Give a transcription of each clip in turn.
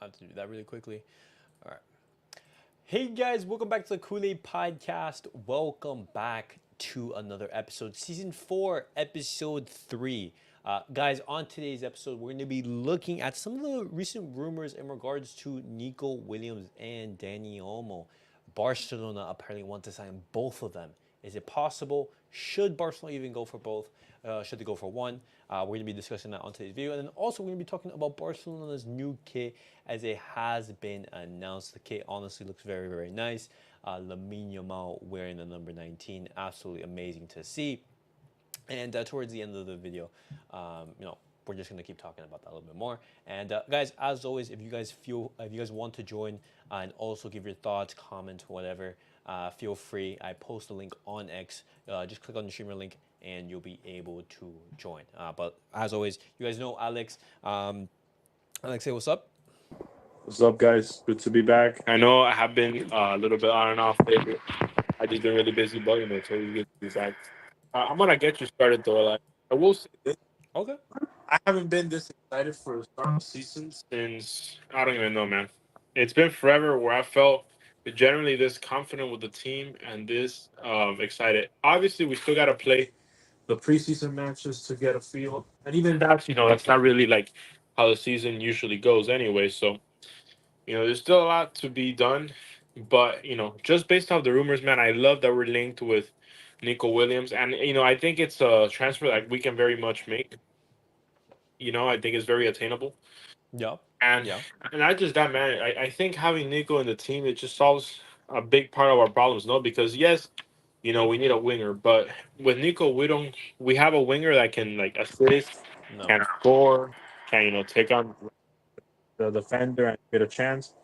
I have to do that really quickly. All right. Hey guys, welcome back to the CulePodcast. Welcome back to another episode, season 4, episode 3. Guys, on today's episode, we're going to be looking at some of the recent rumors in regards to Nico Williams and Dani Olmo. Barcelona apparently want to sign both of them. Is it possible? Should Barcelona even go for both? Should they go for one? We're going to be discussing that on today's video. And then also we're going to be talking about Barcelona's new kit as it has been announced. The kit honestly looks very, very nice. Lamine Yamal wearing the number 19. Absolutely amazing to see. And towards the end of the video, we're just gonna keep talking about that a little bit more. And guys, as always, if you guys want to join and also give your thoughts, comments, whatever, feel free. I post a link on X. Just click on the streamer link and you'll be able to join. But as always, you guys know Alex. Alex, say what's up. What's up, guys? Good to be back. I know I have been a little bit on and off lately. I just been really busy, but it's always good to be back. I'm gonna get you started though. Like I will say this, Okay. I haven't been this excited for a start of season since I don't even know, man. It's been forever where I felt generally this confident with the team and this excited. Obviously, we still gotta play the preseason matches to get a feel, and even that's that's not really like how the season usually goes anyway. So there's still a lot to be done, but just based off the rumors, man, I love that we're linked with Nico Williams, and I think it's a transfer that we can very much make. I think it's very attainable, Yeah. and Yeah. and not just that, man. I think having Nico in the team, it just solves a big part of our problems, no? Because yes, we need a winger, but with Nico, we have a winger that can like assist, No. can score, can take on the defender and get a chance.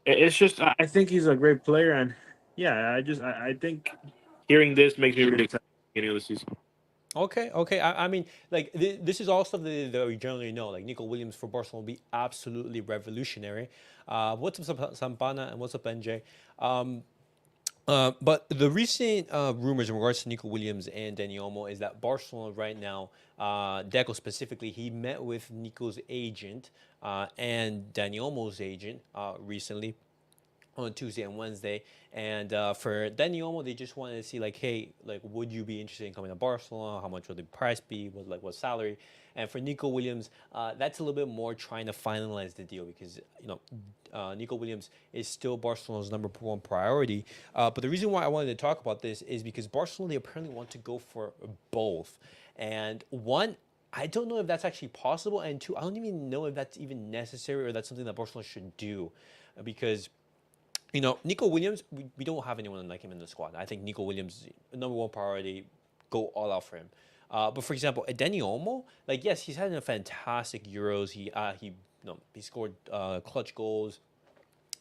It's just I think he's a great player, and yeah, I think hearing this makes me really excited at the beginning of the season. Okay. I mean, like this is all stuff that we generally know. Like Nico Williams for Barcelona will be absolutely revolutionary. What's up, Sampana, and what's up, NJ? Um, but the recent rumors in regards to Nico Williams and Dani Olmo is that Barcelona right now, Deco specifically, he met with Nico's agent and Dani Olmo's agent recently on Tuesday and Wednesday. And for Dani Olmo, they just wanted to see like, hey, like, would you be interested in coming to Barcelona? How much would the price be? What salary? And for Nico Williams, that's a little bit more trying to finalize the deal because Nico Williams is still Barcelona's number one priority. But the reason why I wanted to talk about this is because Barcelona, they apparently want to go for both. And one, I don't know if that's actually possible. And two, I don't even know if that's even necessary or that's something that Barcelona should do because Nico Williams, we don't have anyone like him in the squad. I think Nico Williams, number one priority, go all out for him. But for example, Dani Olmo, like yes, he's had a fantastic Euros. He scored clutch goals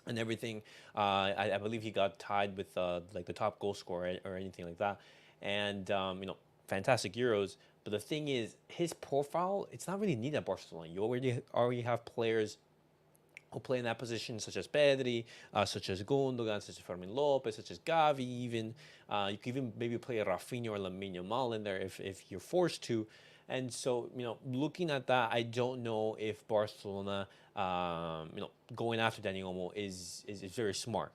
and everything. I believe he got tied with like the top goal scorer or anything like that. And fantastic Euros. But the thing is, his profile, it's not really needed at Barcelona. You already have players who play in that position, such as Pedri, such as Gundogan, such as Fermin Lopez, such as Gavi, even. You can even maybe play Rafinha or Lamine Yamal in there if you're forced to. And so, looking at that, I don't know if Barcelona, going after Dani Olmo is very smart.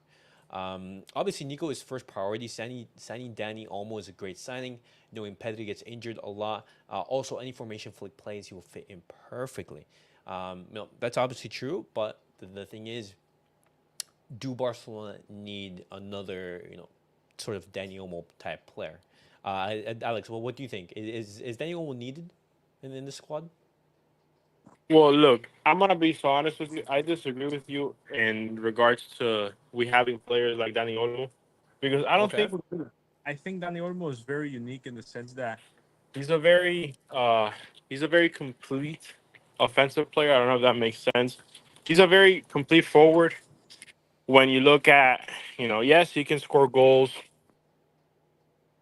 Obviously, Nico is first priority. Signing Dani Olmo is a great signing. Knowing Pedri gets injured a lot. Also, any formation Flick plays, he will fit in perfectly. That's obviously true, but the thing is, do Barcelona need another, sort of Dani Olmo type player? Alex, well, what do you think? Is Dani Olmo needed in the squad? Well, look, I'm gonna be so honest with you. I disagree with you in regards to we having players like Dani Olmo, because I don't Okay. think I think Dani Olmo is very unique in the sense that he's a very complete offensive player. I don't know if that makes sense. He's a very complete forward. When you look at, yes, he can score goals.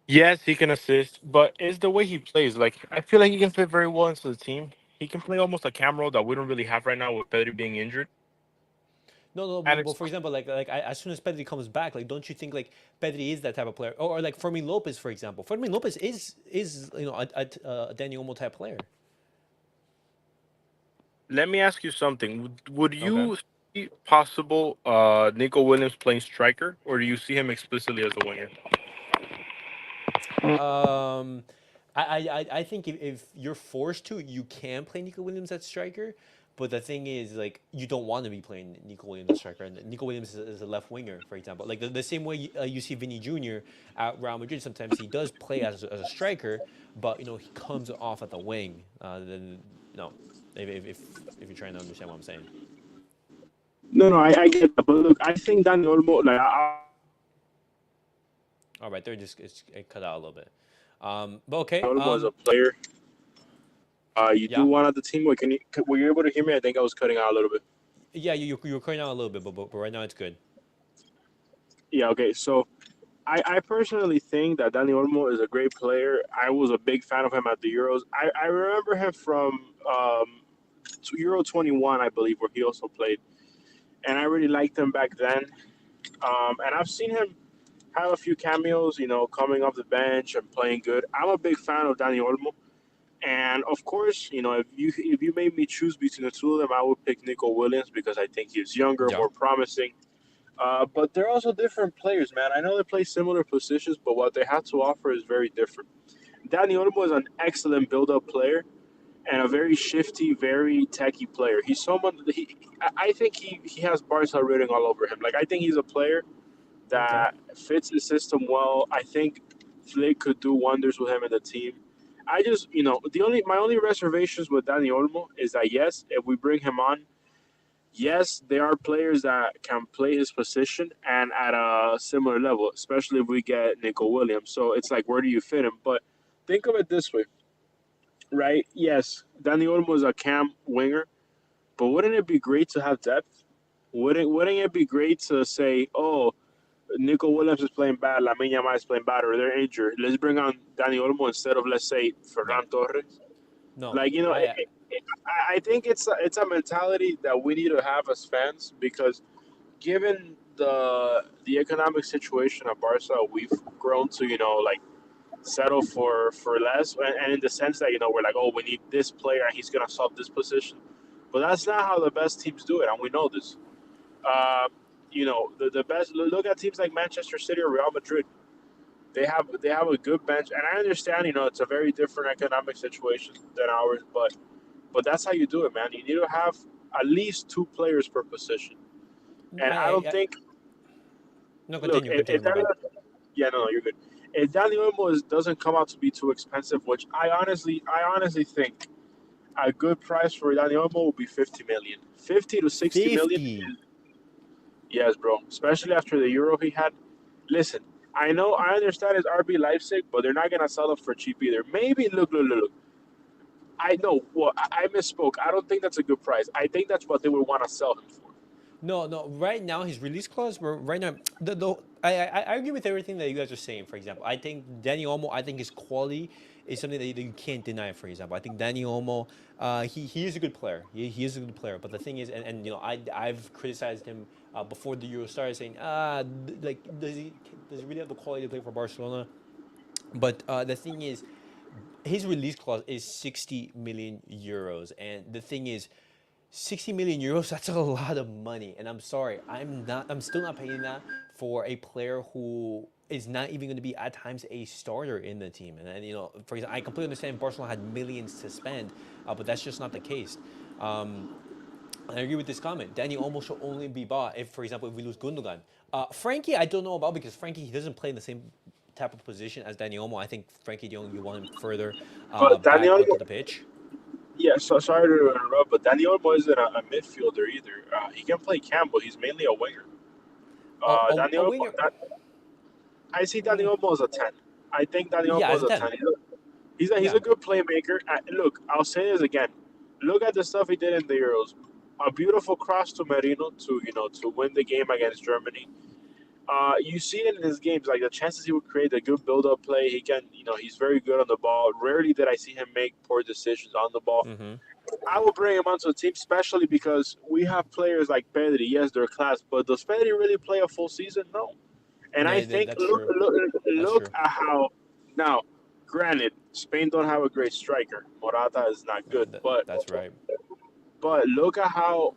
Yes, he can assist, but it's the way he plays. Like I feel like he can fit very well into the team. He can play almost a cam role that we don't really have right now with Pedri being injured. No, And but for example, as soon as Pedri comes back, like, don't you think like Pedri is that type of player, or like Fermin Lopez, for example? Fermin Lopez is a Dani Olmo type player. let me ask you something. Would Okay. you? possible Nico Williams playing striker, or do you see him explicitly as a winger? Um, I think if you're forced to, you can play Nico Williams at striker. But the thing is, like, you don't want to be playing Nico Williams at striker. And Nico Williams is a left winger, for example. Like the same way you see Vinny Jr. at Real Madrid. Sometimes he does play as a striker, but he comes off at the wing. Then no, if you're trying to understand what I'm saying. No, no, I get that. But look, I think Dani Olmo, like, All right, there it cut out a little bit. But okay. Olmo as a player. You do Yeah. one at the team. Wait, were you able to hear me? I think I was cutting out a little bit. Yeah, you were cutting out a little bit, but right now it's good. Yeah, okay. So I personally think that Dani Olmo is a great player. I was a big fan of him at the Euros. I remember him from Euro 21, I believe, where he also played. And I really liked him back then. And I've seen him have a few cameos, coming off the bench and playing good. I'm a big fan of Dani Olmo. And of course, if you made me choose between the two of them, I would pick Nico Williams because I think he's younger, Yeah. more promising. But they're also different players, man. I know they play similar positions, but what they have to offer is very different. Dani Olmo is an excellent build-up player and a very shifty, very techy player. He's someone I think he has Barca written all over him. Like, I think he's a player Okay. that fits the system well. I think Flick could do wonders with him in the team. I just, my only reservations with Dani Olmo is that, yes, if we bring him on, yes, there are players that can play his position and at a similar level, especially if we get Nico Williams. So it's like, where do you fit him? But think of it this way, right? Yes, Dani Olmo is a cam winger, but wouldn't it be great to have depth? Wouldn't it be great to say, oh, Nico Williams is playing bad, Lamine Yamal is playing bad, or they're injured. Let's bring on Dani Olmo instead of, let's say, Yeah. Ferran Torres. No. Like, I think it's a mentality that we need to have as fans because given the economic situation of Barca, we've grown to, like, settle for less, and in the sense that, we're like, oh, we need this player and he's gonna solve this position. But that's not how the best teams do it, and we know this. Uh, the best. Look at teams like Manchester City or Real Madrid. They have a good bench, and I understand. It's a very different economic situation than ours, but that's how you do it, man. You need to have at least two players per position, and I don't think. No, Look, continue. My bad. yeah, no, you're good. If Dani Olmo doesn't come out to be too expensive, which I honestly think a good price for Dani Olmo would be 50 million, 50 to 60 million. 50. Yes, bro. Especially after the Euro he had. Listen, I understand it's RB Leipzig, but they're not gonna sell him for cheap either. Maybe look. I know. Well, I misspoke. I don't think that's a good price. I think that's what they would want to sell him for. No. Right now, his release clause. Right now, I agree with everything that you guys are saying. For example, I think Dani Olmo. I think his quality is something that you can't deny. For example, I think Dani Olmo. He is a good player. He is a good player. But the thing is, and I've criticized him before the Euro started, saying like does he really have the quality to play for Barcelona? But the thing is, his release clause is 60 million euros, and the thing is, 60 million euros, that's a lot of money. And I'm sorry, I'm still not paying that for a player who is not even going to be at times a starter in the team. And for example, I completely understand Barcelona had millions to spend, but that's just not the case. And I agree with this comment. Dani Olmo should only be bought if, for example, if we lose Gundogan. Frankie, I don't know about because Frankie, he doesn't play in the same type of position as Dani Olmo. I think Frankie de Jong, you want him further But Dani back onto Olmo, the pitch. yeah. So sorry to interrupt, but Dani Olmo isn't a midfielder either. He can play cam, but he's mainly a winger. Dani A Olmo, winger. I see Dani Mm, Olmo as a 10. I think Dani yeah, Olmo as is a a 10. 10. He's a Yeah. good playmaker. Look, I'll say this again. Look at the stuff he did in the Euros. A beautiful cross to Merino to win the game against Germany. You see it in his games, like the chances he would create, a good build-up play. He can, he's very good on the ball. Rarely did I see him make poor decisions on the ball. Mm-hmm. I will bring him onto the team, especially because we have players like Pedri. Yes, they're class, but does Pedri really play a full season? No. And I Yeah, think that's true. That's look true. at how now. Granted, Spain don't have a great striker. Morata is not good, but That's right. look at how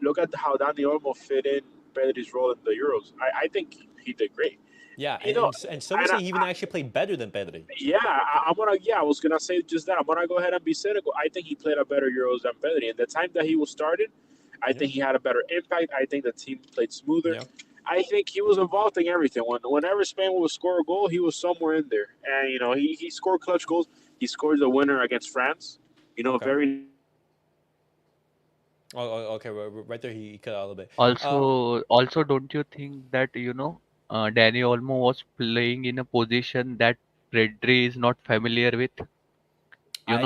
look at how Dani Olmo fit in Pedri's role in the Euros. I think he did great. Yeah, You know, and some would and say he even actually played better than Pedri. yeah, I'm gonna. Yeah, I was gonna say just that. I'm gonna go ahead and be cynical. I think he played a better Euros than Pedri. And the time that he was started, I Yeah, think he had a better impact. I think the team played smoother. yeah. I think he was involved in everything. Whenever Spain would score a goal, he was somewhere in there. And he scored clutch goals. He scored the winner against France. Okay. Very Okay. Right there, he cut out a little bit. Also, don't you think that Danny Olmo was playing in a position that Pedri is not familiar with? I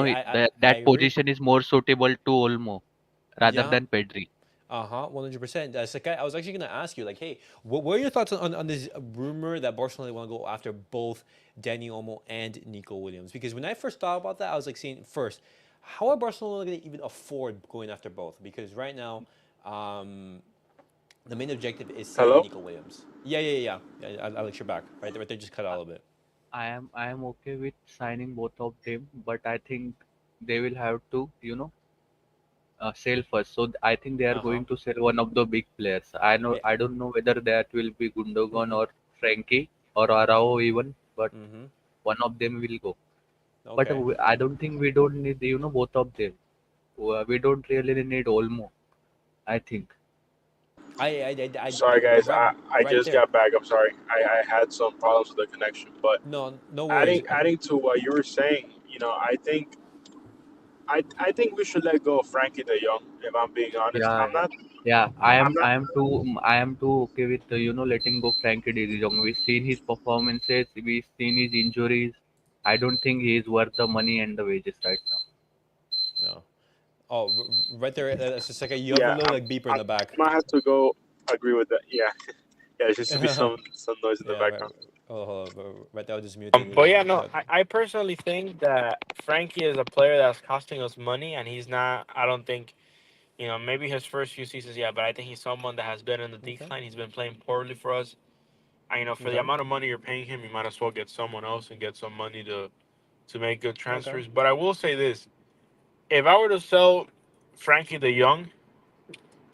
That agree. position is more suitable to Olmo rather Yeah. than Pedri. 100%. I was actually going to ask you, like, hey, what are your thoughts on this rumor that Barcelona want to go after both Dani Olmo and Nico Williams? Because when I first thought about that, I was like saying, first, how are Barcelona going to even afford going after both? Because right now, um, the main objective is selling hello. Nico Williams. Yeah. Alex, you're back. Right there, just cut out a little bit. I am okay with signing both of them, but I think they will have to sell first. So I think they are Uh huh. going to sell one of the big players. I don't know whether that will be Gundogan Mm-hmm. or Frankie or Arao even, but Mm-hmm. one of them will go. But Okay. I don't think we don't need both of them. We don't really need Olmo, I think. Sorry guys, I Right just there. got back. I'm sorry. I had some problems with the connection. But No, no worries. adding to what you were saying, I think we should let go of Frankie De Jong. If I'm being honest, Yeah, I'm yeah, not. yeah. I'm not. I am too okay with letting go Frankie De Jong. We've seen his performances, we've seen his injuries. I don't think he is worth the money and the wages right now. No. Oh, right there. That's a second. You have a Yeah, little like beeper in I the back. might have to go agree with that. Yeah, yeah. There should be Yeah, some noise in the right. background. Oh, hold on. Right there, I'll just mute it. But yeah, no, But I personally think that Frankie is a player that's costing us money, and he's not. I don't think maybe his first few seasons, yeah, but I think he's someone that has been in the okay, decline. He's been playing poorly for us. And, for the okay, amount of money you're paying him, you might as well get someone else and get some money to make good okay. transfers. But I will say this: if I were to sell Frankie the Young,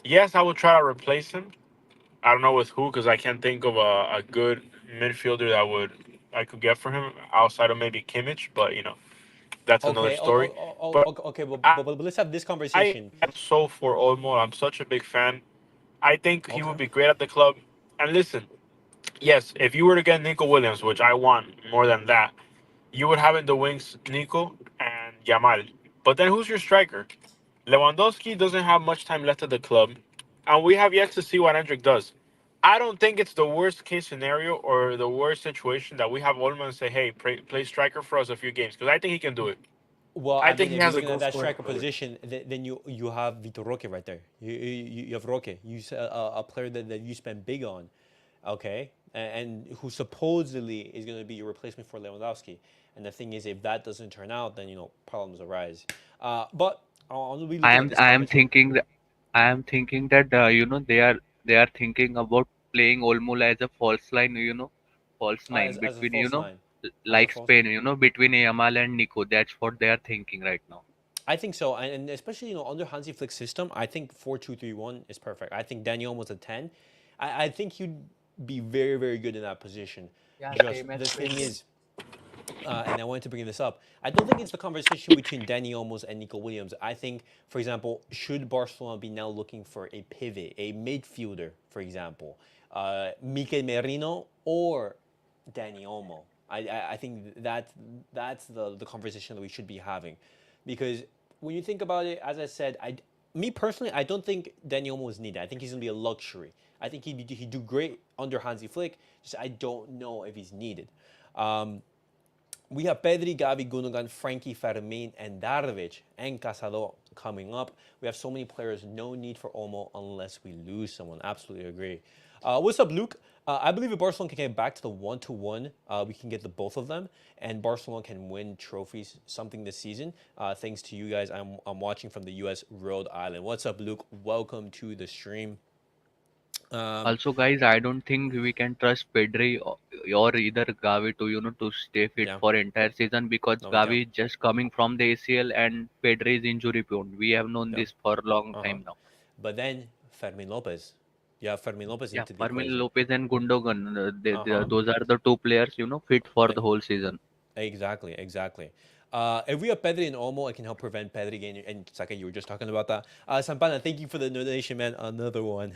yes, I would try to replace him. I don't know with who because I can't think of a good midfielder that I could get for him outside of maybe Kimmich. But that's another Okay. story. But Okay. I But let's have this I conversation. am so for Olmo. I'm such a big fan. I think he Okay. would be great at the club. And listen, yes, if you were to get Nico Williams, which I want more than that, you would have in the wings Nico and Yamal. But then who's your striker? Lewandowski doesn't have much time left at the club, and we have yet to see what Hendrik does. I don't think it's the worst case scenario or the worst situation that we have Olman say, "Hey, play striker for us a few games," because I think he can do it. Well, I I think mean, he if you're has the looking goal at that scoring striker ability. position, then you have Vitor Roque right there. You have Roque. A player that you spend big on, okay, and who supposedly is going to be your replacement for Lewandowski. And the thing is, if that doesn't turn out, then problems arise. But I'll be looking at this I am competition. thinking that they are thinking about playing Olmo as a false line, false nine As a between false nine, as a like false. Spain, between Yamal and Nico. That's what they are thinking right now. I think so, and especially under Hansi Flick's system, I think 4-2-3-1 is perfect. I think Daniel was a 10. I think he'd be very very good in that position. Yeah, Just same as the thing Spain. is, and I wanted to bring this up. I don't think it's the conversation between Dani Olmos and Nico Williams. I think, for example, should Barcelona be now looking for a pivot, a midfielder, for example, Mikel Merino or Dani Olmo? I think that's the conversation that we should be having, because when you think about it, as I said, me personally, I don't think Dani Olmo is needed. I think he's gonna be a luxury. I think he'd do great under Hansi Flick. Just I don't know if he's needed. Um, we have Pedri, Gavi, Gundogan, Frankie, Fermin, and Darvic, and Casado coming up. We have so many players. No need for Olmo unless we lose someone. Absolutely agree. What's up, Luke? I believe if Barcelona can get back to the 1-1, we can get the both of them, and Barcelona can win trophies, something this season. Thanks to you guys. I'm watching from the U.S. Rhode Island. What's up, Luke? Welcome to the stream. Um, Also, guys, I don't think we can trust Pedri or either Gavi to to stay fit yeah, for entire season because no, we can't. Gavi is just coming from the ACL and Pedri is injury prone. We have known Yeah. this for a long Uh huh. time now. But then Fermin Lopez. Yeah, Fermin Lopez Yeah, into the Fermin equation. Lopez and Gundogan, Uh-huh. those are the two players, fit for E- the whole season. Exactly, exactly. If we have Pedri and Olmo, it can help prevent Pedri getting. And Saka, you were just talking about that. Sampana, thank you for the donation, man. Another one.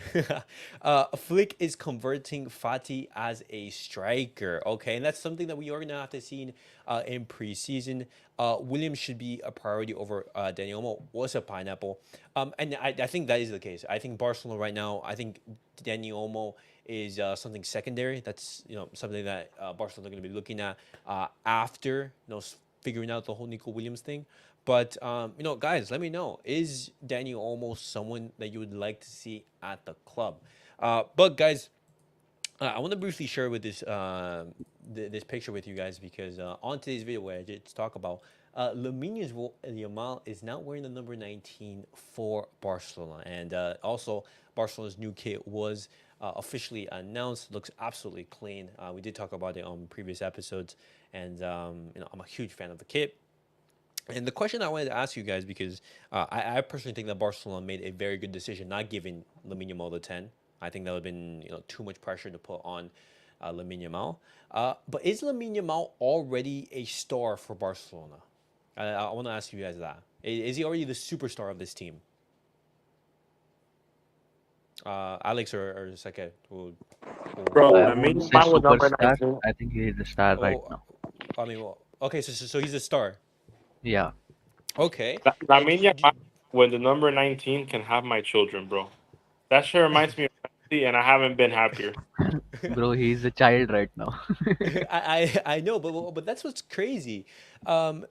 Flick is converting Fati as a striker. Okay, and that's something that we are gonna have to see in preseason. Williams should be a priority over Dani Olmo. What's a pineapple? And I think that is the case. I think Barcelona right now. I think Dani Olmo is something secondary. That's something that Barcelona are going to be looking at after figuring out the whole Nico Williams thing. But guys, let me know: is Dani Olmo someone that you would like to see at the club? But guys, I want to briefly share with this picture with you guys because on today's video, where I just talk about Lamine Yamal is now wearing the number 19 for Barcelona, and also Barcelona's new kit was officially announced. Looks absolutely clean. We did talk about it on previous episodes, and I'm a huge fan of the kit. And the question I wanted to ask you guys, because I personally think that Barcelona made a very good decision not giving Lamine Yamal the 10. I think that would have been too much pressure to put on Lamine Yamal. But is Lamine Yamal already a star for Barcelona? I want to ask you guys that. Is he already the superstar of this team? Alex or Seke? Bro, I I won't mean, say mine with number superstar. 19. I think he is a star right Oh, now. I mean, well, okay, so he's a star. Yeah, Okay. And Lamine Yamal with the number 19 can have my children, bro. That shit reminds me of Messi, and I haven't been happier. bro, he is a child right now. I know, but that's what's crazy,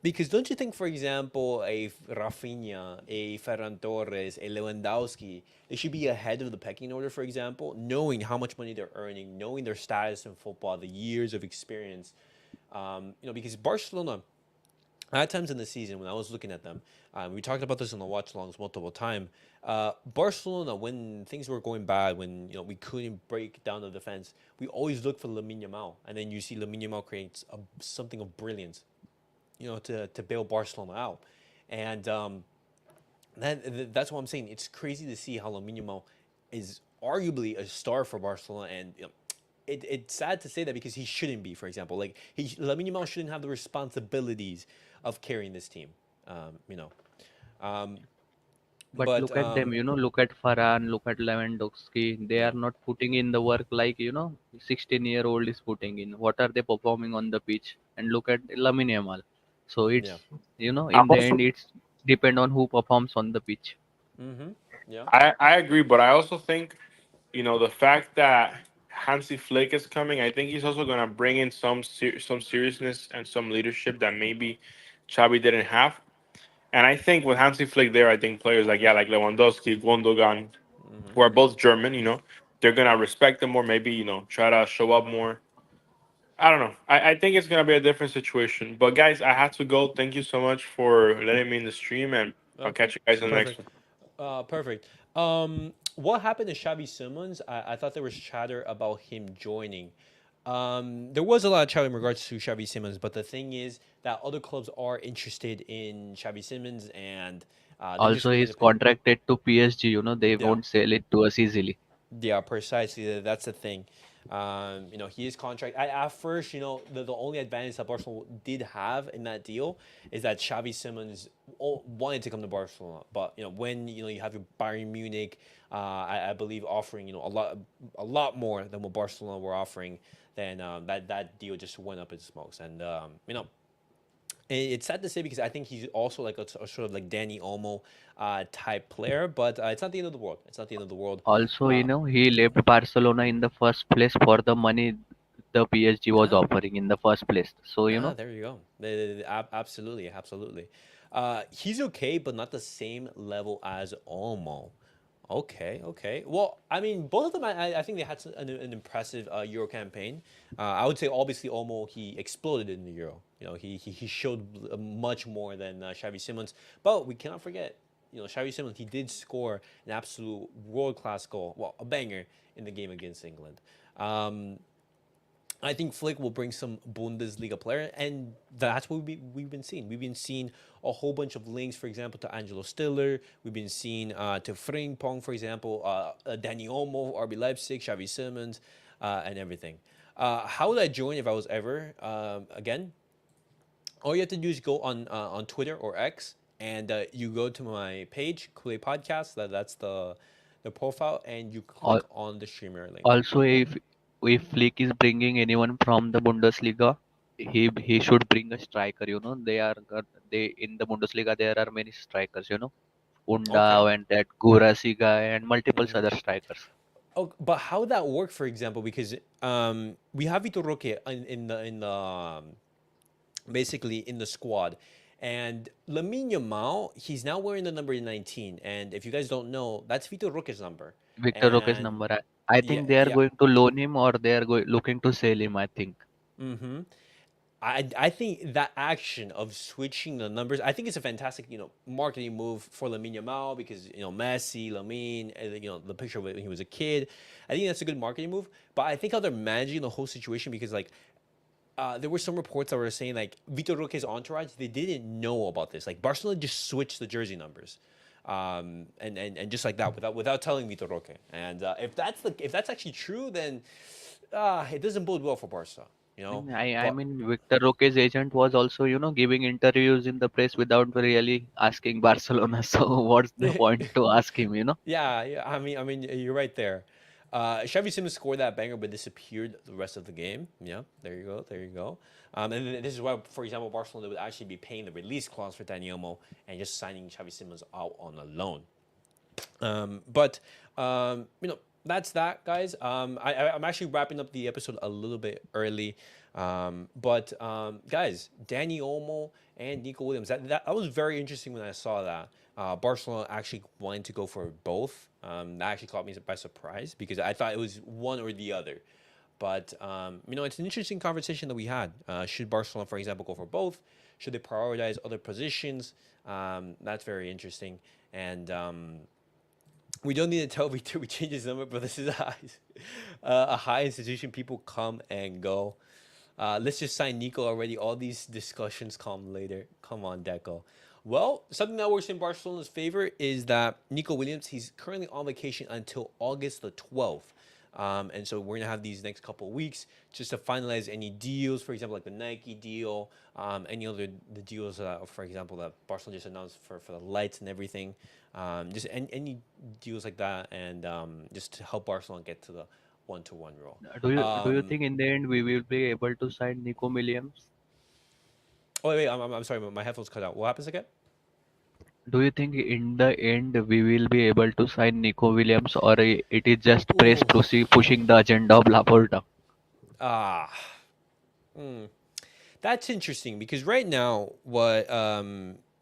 because don't you think, for example, a Rafinha, a Ferran Torres, a Lewandowski, they should be ahead of the pecking order, for example, knowing how much money they're earning, knowing their status in football, the years of experience, because Barcelona at times in the season when I was looking at them, we talked about this in the watch longs multiple times. Barcelona, when things were going bad, when we couldn't break down the defense, we always look for Lamine Yamal, and then you see Lamine Yamal creates something of brilliance, to bail Barcelona out, and that's what I'm saying. It's crazy to see how Lamine Yamal is arguably a star for Barcelona, and it's sad to say that because he shouldn't be. For example, like Lamine Yamal shouldn't have the responsibilities of carrying this team. Um, you know, um, But but look at them, look at Farhan, look at Lewandowski. They yeah, are not putting in the work like, 16-year-old is putting in. What are they performing on the pitch? And look at Lamine Yamal. So yeah, it's, I'm in the also end, it's depend on who performs on the pitch. mm-hmm, yeah, I agree, but I also think the fact that Hansi Flick is coming, I think he's also gonna bring in some seriousness and some leadership that maybe Xavi didn't have. And I think with Hansi Flick there, I think players like Lewandowski, Gundogan, mm-hmm, who are both German, they're gonna respect them more. Maybe try to show up more. I don't know. I think it's gonna be a different situation. But guys, I have to go. Thank you so much for letting me in the stream, and I'll okay, catch you guys in the next perfect. one. Perfect. What happened to Xavi Simons? I thought there was chatter about him joining. There was a lot of chatter in regards to Xavi Simons, but the thing is that other clubs are interested in Xavi Simons, and they're just Also, waiting to he's pick. contracted to PSG, they Yeah, won't sell it to us easily. yeah, precisely. That's the thing. He is contract. At first, the only advantage that Barcelona did have in that deal is that Xavi Simons wanted to come to Barcelona, but when you have your Bayern Munich, I believe offering a lot more than what Barcelona were offering, then that deal just went up in smokes, and it's sad to say because I think he's also like a sort of like Danny Olmo type player, but it's not the end of the world. It's not the end of the world. Also, Uh, he left Barcelona in the first place for the money the PSG was yeah. offering in the first place. So, Ah, there you go. Absolutely, absolutely. He's okay, but not the same level as Olmo. Okay, okay. Well, I mean, both of them, I think they had an impressive Euro campaign. I would say, obviously, Olmo, he exploded in the Euro. He showed much more than Xavi Simons. But we cannot forget, Xavi Simons, he did score an absolute world-class goal, well, a banger in the game against England. Um, I think Flick will bring some Bundesliga player, and that's what we've been seeing. We've been seeing a whole bunch of links, for example, to Angelo Stiller. We've been seeing to Frimpong, for example, Dani Olmo, RB Leipzig, Xavi Simons, and everything. How would I join if I was ever again? All you have to do is go on Twitter or X, and you go to my page, CulePodcast. That's the profile, and you click Al- on the streamer link. Also, if Flick is bringing anyone from the Bundesliga, he should bring a striker. They in the Bundesliga there are many strikers. Okay. Undao and that Gurasi guy and multiple Mm-hmm. other strikers. Oh, but how would that work, for example, because we have Vitor Roque in the basically in the squad, and Lamine Yamal, he's now wearing the number 19, and if you guys don't know, that's Vitor Roque's number, Victor Roque's and number. I yeah, think they are yeah, going to loan him or they are looking to sell him. I think. mm-hmm. I think that action of switching the numbers, I think it's a fantastic marketing move for Lamine Yamal because Messi, Lamine, the picture of when he was a kid. I think that's a good marketing move. But I think how they're managing the whole situation because like there were some reports that were saying like Vitor Roque's entourage they didn't know about this. Like Barcelona just switched the jersey numbers, and just like that without telling Vitor Roque. And if that's actually true, then it doesn't bode well for Barca. You know, I but mean, Victor Roque's agent was also, giving interviews in the press without really asking Barcelona. So what's the point to ask him? yeah, yeah. I mean, you're right there. Xavi Simons scored that banger, but disappeared the rest of the game. Yeah, there you go, there you go. And this is why, for example, Barcelona would actually be paying the release clause for Dani Olmo and just signing Xavi Simons out on a loan. But that's that, guys. I'm actually wrapping up the episode a little bit early. But guys, Dani Olmo and Nico Williams. That was very interesting when I saw that. Barcelona actually wanted to go for both. That actually caught me by surprise because I thought it was one or the other. But it's an interesting conversation that we had. Should Barcelona, for example, go for both? Should they prioritize other positions? That's very interesting. And we don't need to tell we change his number, but this is a high institution. People come and go. Let's just sign Nico already. All these discussions come later. Come on, Deco. Well, something that works in Barcelona's favor is that Nico Williams, he's currently on vacation until August the 12th. And so we're gonna have these next couple of weeks just to finalize any deals, for example, like the Nike deal, any other the deals, for example, that Barcelona just announced for the lights and everything, just any deals like that, and just to help Barcelona get to the one-to-one role. Do you think in the end we will be able to sign Nico Williams? Oh wait, I'm sorry, my headphones cut out. What happens again? Do you think in the end we will be able to sign Nico Williams or it is just press Ooh, pushing the agenda of Laporta? ah, hmm. That's interesting because right now, why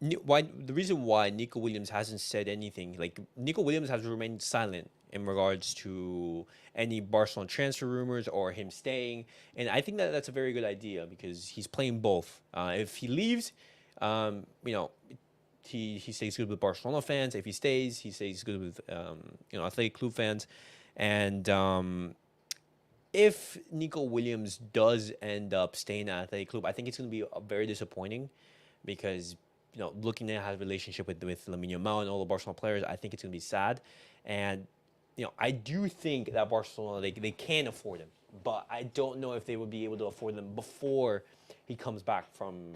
the reason why Nico Williams hasn't said anything, like Nico Williams has remained silent in regards to any Barcelona transfer rumors or him staying, and I think that that's a very good idea because he's playing both. If he leaves, um, you know, he stays good with Barcelona fans. If he stays good with Athletic Club fans, and if Nico Williams does end up staying at Athletic Club, I think it's going to be very disappointing because looking at his relationship with Lamine Yamal and all the Barcelona players, I think it's going to be sad. And I do think that Barcelona they can afford him, but I don't know if they would be able to afford them before he comes back from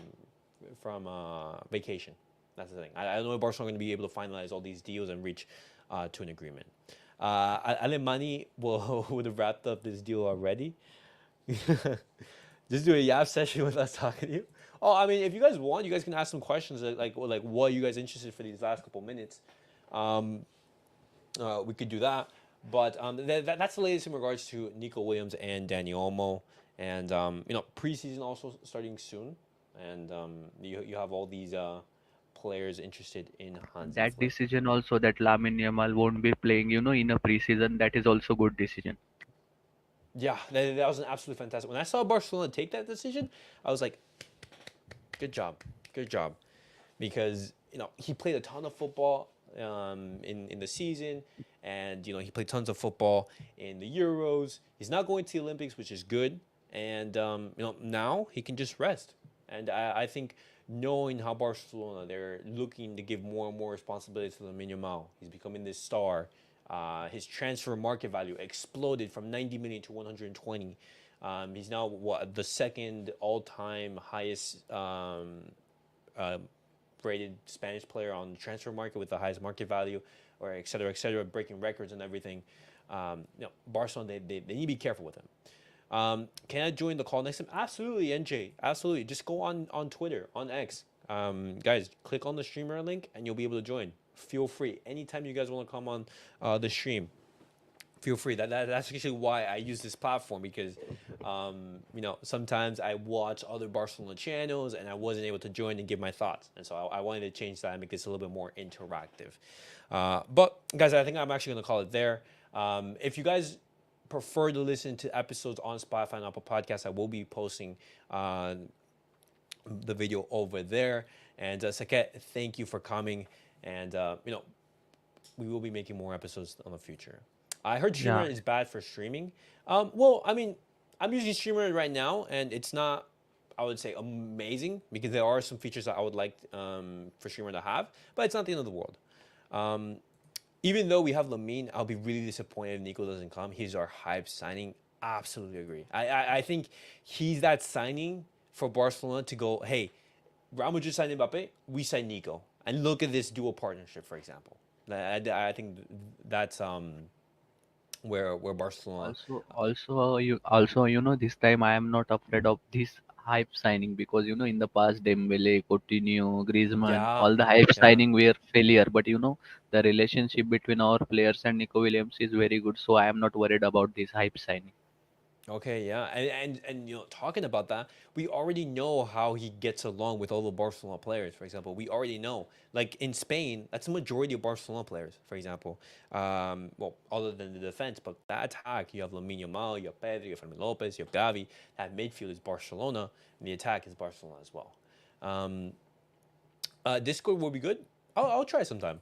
vacation. That's the thing. I don't know if Barcelona are going to be able to finalize all these deals and reach to an agreement. Alemani would have wrapped up this deal already. Just do a yap session with us talking to you. Oh, I mean, if you guys want, you guys can ask some questions like what are you guys interested for these last couple minutes. Um, we could do that. But that's the latest in regards to Nico Williams and Dani Olmo. And preseason also starting soon. And you have all these players interested in Hansi That Flick. decision also that Lamine Yamal won't be playing, in a preseason, that is also good decision. Yeah, that was an absolutely fantastic. When I saw Barcelona take that decision, I was like, good job, because he played a ton of football in the season, and he played tons of football in the Euros. He's not going to the Olympics, which is good. and now he can just rest. And I think knowing how Barcelona, they're looking to give more and more responsibility to Lamine Yamal. He's becoming this star. His transfer market value exploded from 90 million to 120. He's now the second all-time highest uh, rated Spanish player on the transfer market with the highest market value, or et cetera, breaking records and everything. Barcelona, they need to be careful with him. Can I join the call next time? Absolutely, NJ. Absolutely. Just go on Twitter, on X. Guys, click on the streamer link and you'll be able to join. Feel free. Anytime you guys want to come on the stream, feel free. That's actually why I use this platform, because sometimes I watch other Barcelona channels and I wasn't able to join and give my thoughts, and so I wanted to change that and make this a little bit more interactive. But guys, I think I'm actually going to call it there. If you guys prefer to listen to episodes on Spotify and Apple Podcasts, I will be posting the video over there. And Saket, thank you for coming. And we will be making more episodes in the future. I heard Streamer Yeah, is bad for streaming. Well, I mean, I'm using Streamer right now, and it's not, I would say, amazing, because there are some features that I would like for Streamer to have, but it's not the end of the world. Um, Even though we have Lamine, I'll be really disappointed if Nico doesn't come. He's our hype signing. Absolutely agree. I think he's that signing for Barcelona to go, hey, Real Madrid signed Mbappe, we signed Nico. And look at this dual partnership, for example. I think that's where Barcelona. also, this time I am not afraid of this hype signing, because in the past Dembele, Coutinho, Griezmann, Yeah, all the hype yeah. signing were failure. But the relationship between our players and Nico Williams is very good, so I am not worried about this hype signing. Okay, yeah, and talking about that, we already know how he gets along with all the Barcelona players. For example, we already know, like in Spain, that's the majority of Barcelona players. For example, well, other than the defense, but that attack, you have Lamine Yamal, you have Pedri, you have Fermin Lopez, you have Gavi. That midfield is Barcelona, and the attack is Barcelona as well. Um, Discord will be good. I'll try sometime.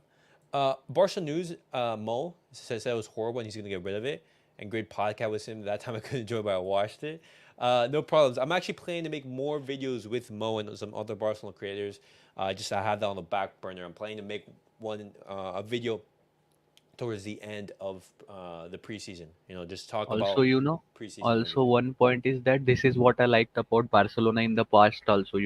Barca News, Mo says that was horrible and he's gonna get rid of it. And great podcast with him. That time I couldn't join, but I watched it. No problems. I'm actually planning to make more videos with Mo and some other Barcelona creators. Just I have that on the back burner. I'm planning to make a video towards the end of the preseason. Just talk Also, about preseason and also everything. one point is that this is what I liked about Barcelona in the past. Also,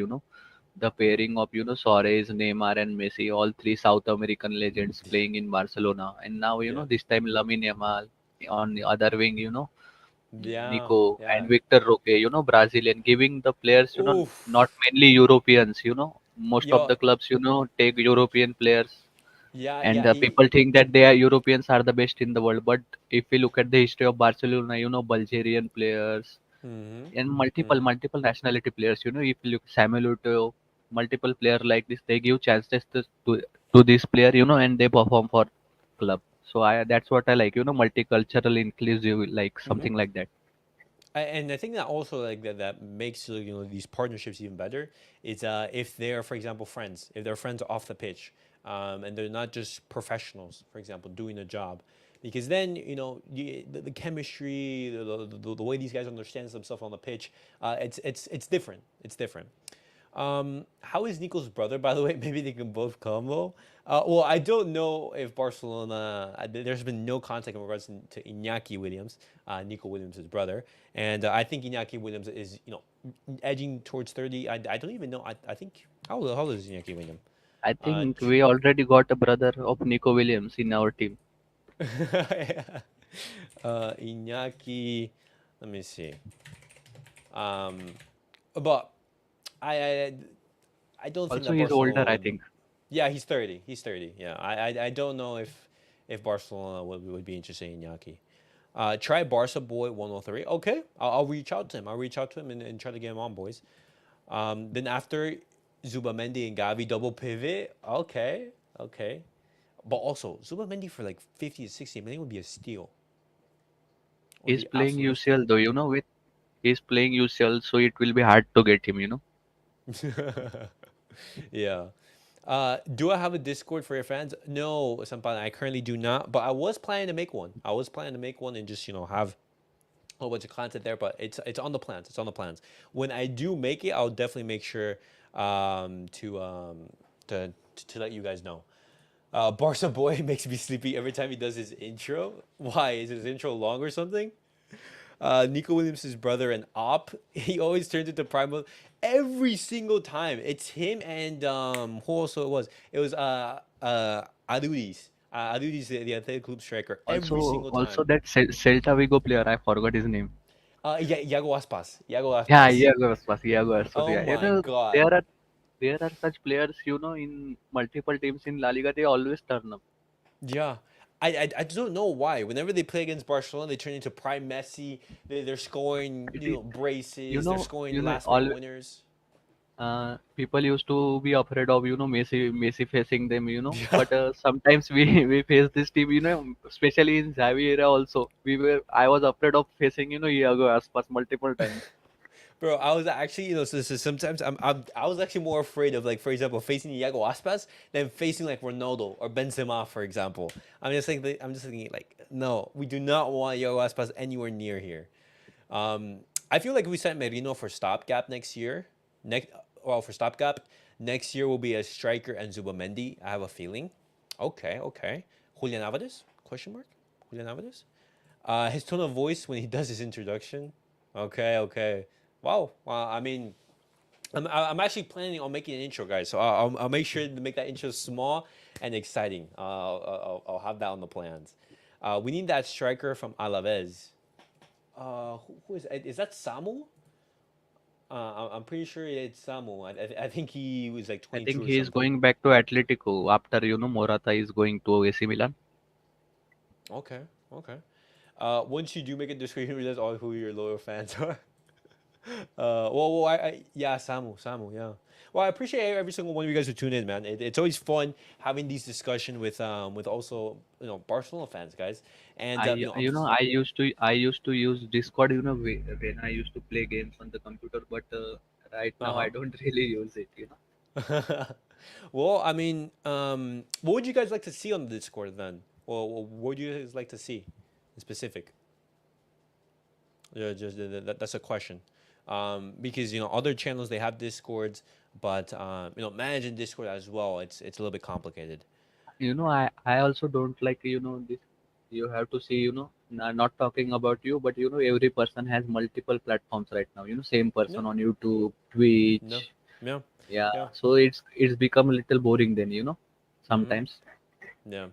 the pairing of Suarez, Neymar, and Messi, all three South American legends playing in Barcelona, and now Yeah. this time Lamine Yamal on the other wing, Yeah. Nico Yeah. and Victor Roque, Brazilian, giving the players, not Oof. mainly Europeans, most of Yo. the clubs, take European players, Yeah. and Yeah. people think that they are Europeans are the best in the world. But if we look at the history of Barcelona, Bulgarian players Mm-hmm. and multiple nationality players, if you look Samuel Eto'o, multiple player like this, they give chances to this player, and they perform for club. So that's what I like, multicultural, inclusive, like Mm-hmm. something like that. And I think that also like that makes these partnerships even better is if they're, for example, friends, if they're friends off the pitch, and they're not just professionals, for example, doing a job, because then the chemistry, the way these guys understand themselves on the pitch, it's different. It's different. How is Nico's brother, by the way? Maybe they can both come though. Well, I don't know if Barcelona. There's been no contact in regards to Iñaki Williams, Nico Williams' brother, and I think Iñaki Williams is edging towards 30. I don't even know. I think how old is Iñaki Williams? I Uh, think we already got a brother of Nico Williams in our team. Iñaki. Let me see. Um, but I, I I don't think Also, that he's older, Barcelona I would. think. Yeah, he's 30. He's 30. Yeah, I don't know if Barcelona would be interested in Iñaki. Try Barca Boy 103. Okay, I'll reach out to him. I'll reach out to him and try to get him on, boys. Then after Zubamendi and Gavi double pivot. Okay, okay. But also Zubamendi for like 50 to 60 million would be a steal. Would He's be playing absolute steal. UCL though, with he's playing UCL, so it will be hard to get him. Yeah. Do I have a Discord for your fans? No, Sampan, I currently do not, but I was planning to make one. I was planning to make one and just, have whole bunch of content there, but it's on the plans. It's on the plans. When I do make it, I'll definitely make sure um, to um, to let you guys know. Barca boy makes me sleepy every time he does his intro. Why is his intro long or something? Nico Williams' brother and Op, he always turns into Primal every single time. It's him and who also it was? It was Adudis. Adudis, the Athletic Club striker, every single Also time. that Celta Vigo player, I forgot his name. Iago Aspas. Iago Yeah, Aspas. Iago Aspas, Iago Aspas. Oh Yeah, my there God. are such players, in multiple teams in La Liga. They always turn up. Yeah. I just don't know why. Whenever they play against Barcelona, they turn into prime Messi. They're scoring, It is, braces. They're scoring last minute all winners. people used to be afraid of Messi facing them. Yeah. But sometimes we we face this team. Especially in Xavi era also. I was afraid of facing Iago Aspas multiple times. Bro, I was actually, so sometimes I was actually more afraid of, like, for example, facing Iago Aspas than facing like Ronaldo or Benzema, for example. I'm just thinking like, no, we do not want Iago Aspas anywhere near here. I feel like we sent Merino for stopgap next year. Next, well, for stopgap next year will be a striker and Zubamendi. I have a feeling. Okay, okay. Julian Alvarez? Question mark. Julian Alvarez. His tone of voice when he does his introduction. Okay, okay. Wow. I mean, I'm actually planning on making an intro, guys. So I'll make sure to make that intro small and exciting. I'll have that on the plans. We need that striker from Alaves. Who is it? Is that Samu? I'm pretty sure it's Samu. I think he was like I 22 think or he is something. going back to Atletico after Morata is going to AC Milan. Okay, okay. Once you do make it to screen, you realize all who your loyal fans are. Yeah, Samu, yeah. Well, I appreciate every single one of you guys who tune in, man. It's always fun having these discussion with also Barcelona fans, guys. And I used to use Discord, when I used to play games on the computer, but right now uh I don't really use it. huh. Well, I mean, what would you guys like to see on the Discord then? Well, what would you guys like to see in specific? Yeah, just that's a question. Because other channels they have Discords, but managing Discord as well, it's a little bit complicated. I also don't like, this. You have to see, not talking about you, but every person has multiple platforms right now. Same No, person on YouTube, no, Twitch. yeah, Yeah, yeah. so it's become a little boring then, Mm-hmm. sometimes. Yeah.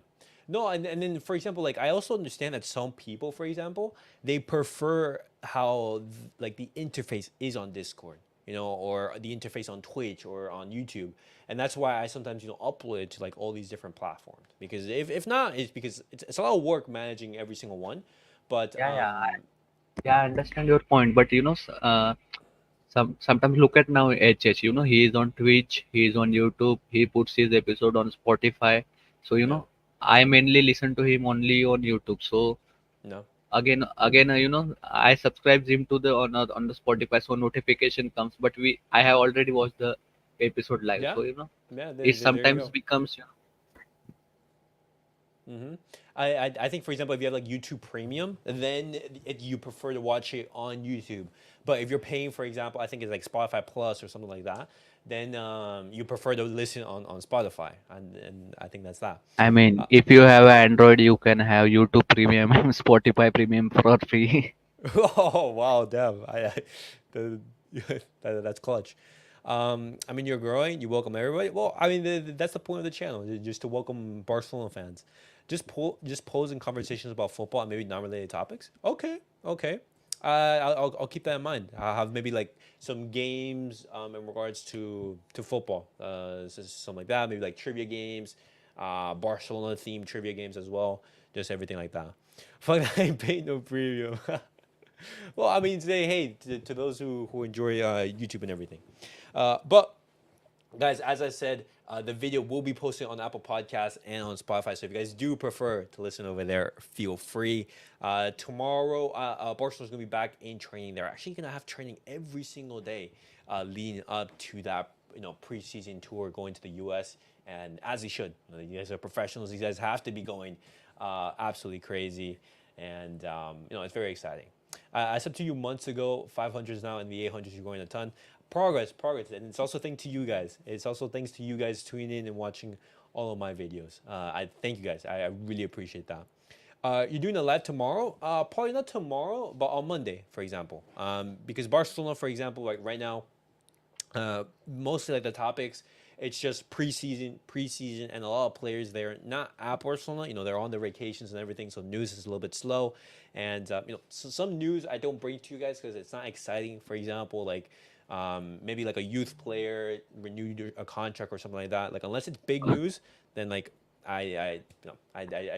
No, and then for example, like I also understand that some people, for example, they prefer how like the interface is on Discord, or the interface on Twitch or on YouTube, and that's why I sometimes upload it to like all these different platforms because if not, it's because it's a lot of work managing every single one, but Yeah, yeah, I understand your point, but sometimes look at now HH. He is on Twitch, he is on YouTube, he puts his episode on Spotify. So yeah, I mainly listen to him only on YouTube. So no, again, I subscribe him to the on the Spotify, so notification comes. But I have already watched the episode live, yeah, so yeah. it There you sometimes go. becomes. hmm I think, for example, if you have like YouTube Premium, then you prefer to watch it on YouTube. But if you're paying, for example, I think it's like Spotify Plus or something like that, then you prefer to listen on Spotify, and I think that's that. I mean, Uh, if you have Android, you can have YouTube Premium, Spotify Premium for free. oh wow, damn! The, that's clutch. I mean, you're growing. You welcome everybody. Well, I mean, that's the point of the channel, just to welcome Barcelona fans. Just posing conversations about football and maybe non-related topics. Okay, okay. I'll keep that in mind. I'll have maybe like some games in regards to football, something like that. Maybe like trivia games, Barcelona themed trivia games as well. Just everything like that. Fuck, I ain't paid no premium. Well, I mean, say hey to those who enjoy YouTube and everything. But guys, as I said, the video will be posted on Apple Podcasts and on Spotify. So if you guys do prefer to listen over there, feel free. Tomorrow, Barcelona's gonna be back in training. They're actually gonna have training every single day, leading up to that preseason tour going to the U.S. And as they should. You guys are professionals. You guys have to be going absolutely crazy, and it's very exciting. I said to you months ago, 500s now and the 800s you're going a ton. Progress, progress, and it's also thanks to you guys. It's also thanks to you guys tuning in and watching all of my videos. I thank you guys. I really appreciate that. You're doing a live tomorrow? Probably not tomorrow, but on Monday, for example. Because Barcelona, for example, like right now, mostly like the topics, it's just preseason, and a lot of players they're not at Barcelona. They're on their vacations and everything, so news is a little bit slow. And so some news I don't bring to you guys because it's not exciting. For example, like maybe like a youth player renewed a contract or something like that. Like unless it's big news, then like I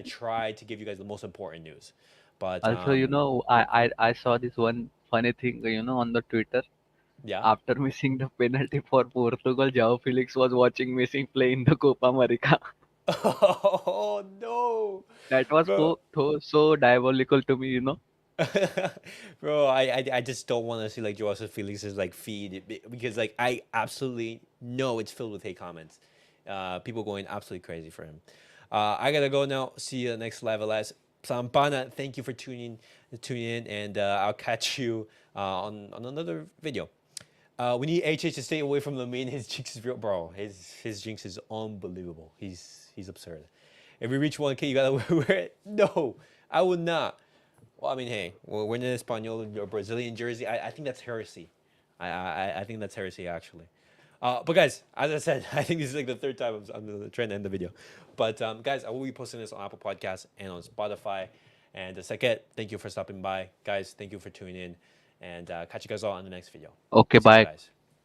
try to give you guys the most important news. But Also, I saw this one funny thing, on the Twitter. yeah. After missing the penalty for Portugal, João Felix was watching Messi play in the Copa America. Oh no, That was bro. so diabolical to me. Bro, I just don't want to see like Joseph Felix's like feed because like I absolutely know it's filled with hate comments. People going absolutely crazy for him. I gotta go now. See you next live, alas. Sampana, thank you for tuning in, and I'll catch you on another video. We need HH to stay away from Lamine. His jinx is real, bro. His jinx is unbelievable. He's absurd. If we reach 1K, you gotta wear it. No, I would not. Well, I mean, hey, we're wearing an Espanol or Brazilian jersey. I think that's heresy. I think that's heresy, actually. But guys, as I said, I think this is like the third time I'm trying to end the video. But guys, I will be posting this on Apple Podcasts and on Spotify. And Saket, thank you for stopping by. Guys, thank you for tuning in. And catch you guys all in the next video. Okay, See you bye. guys.